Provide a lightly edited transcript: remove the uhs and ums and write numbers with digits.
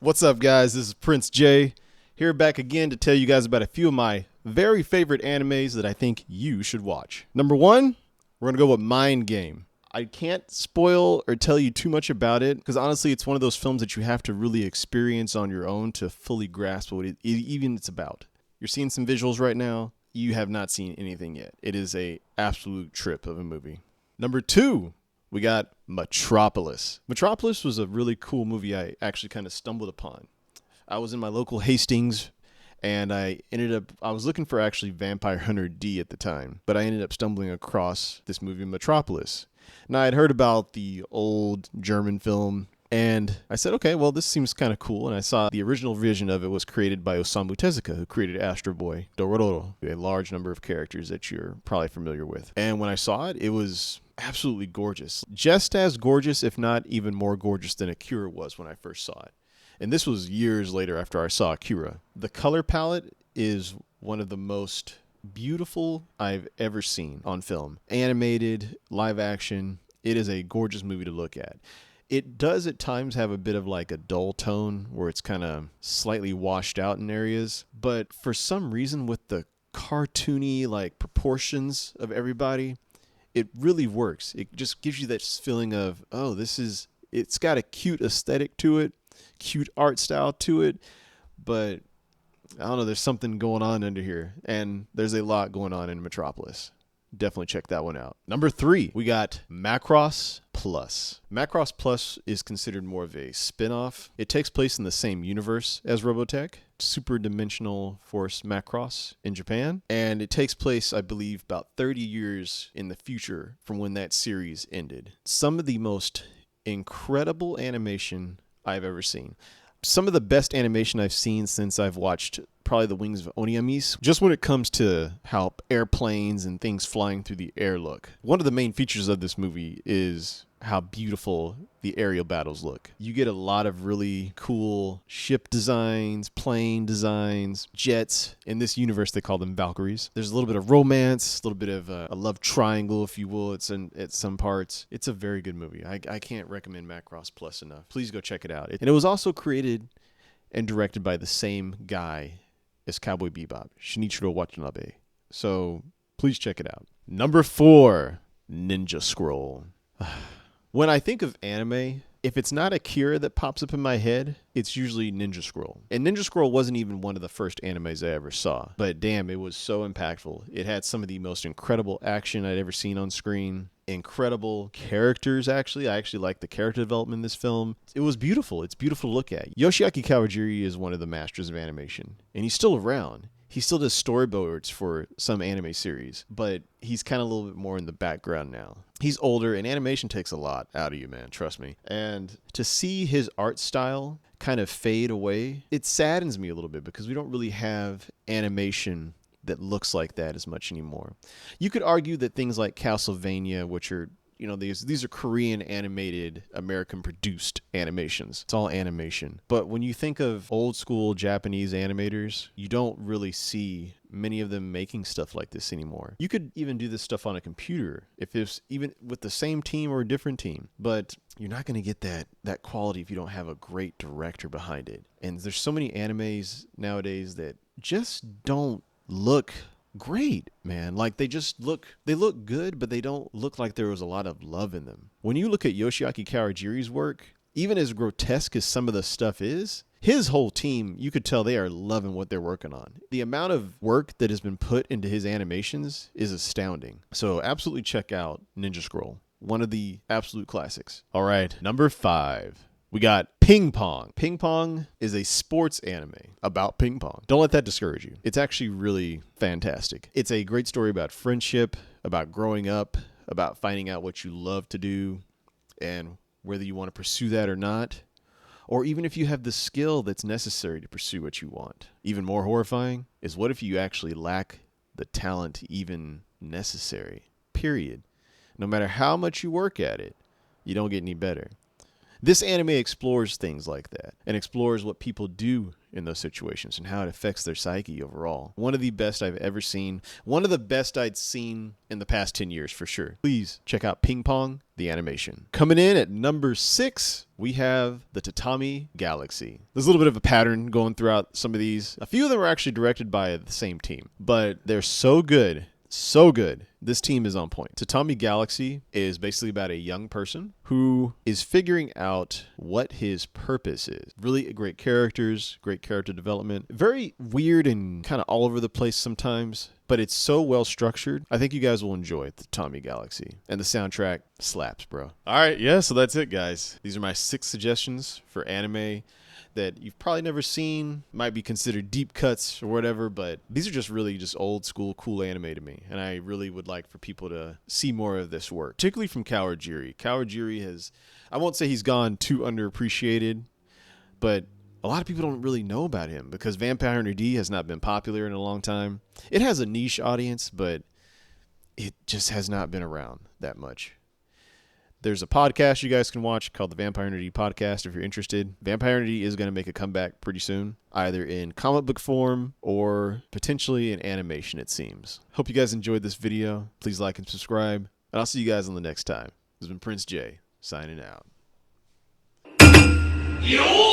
What's up, guys? This is Prince J, here back again to tell you guys about a few of my very favorite animes that I think you should watch. Number one, we're going to go with Mind Game. I can't spoil or tell you too much about it because honestly, it's one of those films that you have to really experience on your own to fully grasp what it's about. You're seeing some visuals right now. You have not seen anything yet. It is a absolute trip of a movie. Number two, we got Metropolis. Metropolis was a really cool movie I actually kind of stumbled upon. I was in my local Hastings and I was looking for actually Vampire Hunter D at the time, but I ended up stumbling across this movie Metropolis. Now I'd heard about the old German film and I said, okay, well, this seems kind of cool. And I saw the original vision of it was created by Osamu Tezuka, who created Astro Boy, Dororo, a large number of characters that you're probably familiar with. And when I saw it, it was absolutely gorgeous. Just as gorgeous, if not even more gorgeous than Akira was when I first saw it. And this was years later after I saw Akira. The color palette is one of the most beautiful I've ever seen on film. Animated, live action. It is a gorgeous movie to look at. It does at times have a bit of like a dull tone where it's kind of slightly washed out in areas. But for some reason with the cartoony like proportions of everybody, it really works. It just gives you that feeling of, oh, it's got a cute aesthetic to it, cute art style to it, but I don't know, there's something going on under here. And there's a lot going on in Metropolis. Definitely check that one out. Number three, we got Macross Plus. Macross Plus is considered more of a spin-off. It takes place in the same universe as Robotech, Super Dimensional Force Macross in Japan. And it takes place, I believe, about 30 years in the future from when that series ended. Some of the most incredible animation I've ever seen. Some of the best animation I've seen since I've watched probably The Wings of Oniamis, just when it comes to how airplanes and things flying through the air look. One of the main features of this movie is how beautiful the aerial battles look. You get a lot of really cool ship designs, plane designs, jets. In this universe, they call them Valkyries. There's a little bit of romance, a little bit of a love triangle, if you will, at some parts. It's a very good movie. I can't recommend Macross Plus enough. Please go check it out. And it was also created and directed by the same guy as Cowboy Bebop, Shinichiro Watanabe. So please check it out. Number four, Ninja Scroll. When I think of anime, if it's not Akira that pops up in my head, it's usually Ninja Scroll. And Ninja Scroll wasn't even one of the first animes I ever saw. But damn, it was so impactful. It had some of the most incredible action I'd ever seen on screen. Incredible characters, actually. I actually like the character development in this film. It was beautiful. It's beautiful to look at. Yoshiaki Kawajiri is one of the masters of animation. And he's still around. He still does storyboards for some anime series, but he's kind of a little bit more in the background now. He's older, and animation takes a lot out of you, man, trust me. And to see his art style kind of fade away, it saddens me a little bit because we don't really have animation that looks like that as much anymore. You could argue that things like Castlevania, which are these are Korean animated, American produced animations. It's all animation. But when you think of old school Japanese animators, you don't really see many of them making stuff like this anymore. You could even do this stuff on a computer if it's even with the same team or a different team. But you're not going to get that quality if you don't have a great director behind it. And there's so many animes nowadays that just don't look great, man. Like they look good, but they don't look like there was a lot of love in them. When you look at Yoshiaki Kawajiri's work, even as grotesque as some of the stuff is, his whole team, you could tell they are loving what they're working on. The amount of work that has been put into his animations is astounding. So absolutely check out Ninja Scroll, one of the absolute classics. All right, number five. We got Ping Pong. Ping Pong is a sports anime about ping pong. Don't let that discourage you. It's actually really fantastic. It's a great story about friendship, about growing up, about finding out what you love to do, and whether you want to pursue that or not, or even if you have the skill that's necessary to pursue what you want. Even more horrifying is what if you actually lack the talent even necessary, period. No matter how much you work at it, you don't get any better. This anime explores things like that and explores what people do in those situations and how it affects their psyche overall. One of the best I've ever seen. One of the best I'd seen in the past 10 years for sure. Please check out Ping Pong, the animation. Coming in at number 6, we have the Tatami Galaxy. There's a little bit of a pattern going throughout some of these. A few of them are actually directed by the same team, but they're so good. So good. This team is on point. Tatami Galaxy is basically about a young person who is figuring out what his purpose is. Really great characters, great character development. Very weird and kind of all over the place sometimes, but it's so well structured. I think you guys will enjoy Tatami Galaxy. And the soundtrack slaps, bro. All right, yeah, so that's it, guys. These are my 6 suggestions for anime that you've probably never seen, might be considered deep cuts or whatever, but these are just really just old school cool anime to me, and I really would like for people to see more of this work, particularly from Kawajiri. Kawajiri has, I won't say he's gone too underappreciated, but a lot of people don't really know about him because Vampire Hunter D has not been popular in a long time. It has a niche audience, but it just has not been around that much. There's a podcast you guys can watch called the Vampire Hunter D Podcast if you're interested. Vampire Hunter D is going to make a comeback pretty soon, either in comic book form or potentially in animation, it seems. Hope you guys enjoyed this video. Please like and subscribe, and I'll see you guys on the next time. This has been Prince J, signing out. Yo!